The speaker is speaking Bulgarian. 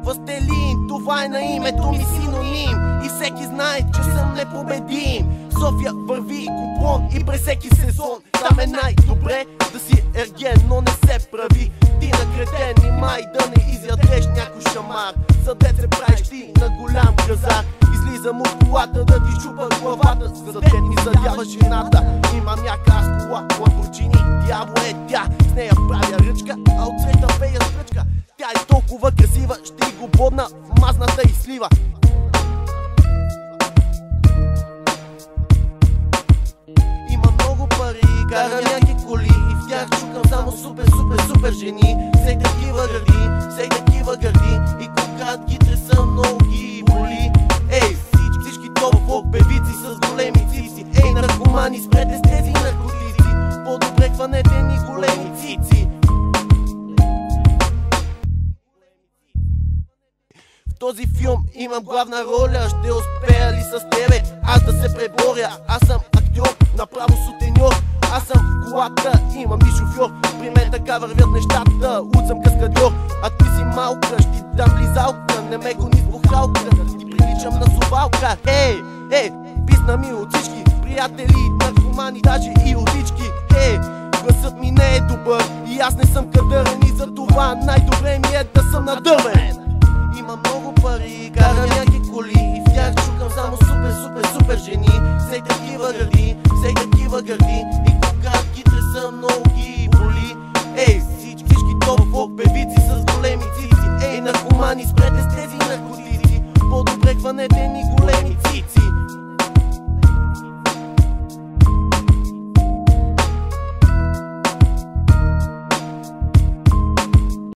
Властелин, това е на името ми синоним. И всеки знае, че съм непобедим. В София върви куплон и през всеки сезон там е най-добре да си ерген, но не се прави ти на кретен и май да не изядеш някой шамар. За дет се правиш ти на голям казар. Излизам от колата да ти чупа главата. За дет ми задява жената. Имам яка аз кола, Ламборджини, дявол е тя. С нея правя ръчка, а отсреща пея спръчка. Тя е толкова красива, ще го бодна в мазната и слива. Има много пари, карам яки коли и в тях чукам само супер жени. Сей такива гърди и когато ги треса много ги боли. Ей, всички топ певици с големи цици. Ей, наркомани, спрете с тези наркотици. По-добре хванете ни големи цици. В този филм имам главна роля. Ще успея ли с тебе аз да се преборя? Аз съм актьор, направо сутеньор. Аз съм в колата, имам и шофьор. При мен така вървят нещата, от съм каскадьор. А ти си малка, ще ти дам близалка. Не ме гони с бухалка, ти приличам на совалка. Ей, писна ми от всички приятели, наркомани, даже и одички. Гласът ми не е добър и аз не съм кадърен. И за това най-добре ми е да съм надървен. Имам много пари, карам яки коли и в тях чукам само супер жени. Сей такива гърди и когато ги треса много ги боли. Ей, всички топ певици с големи цици. Ей, наркомани, спрете с тези наркотици. По-добре хванете ни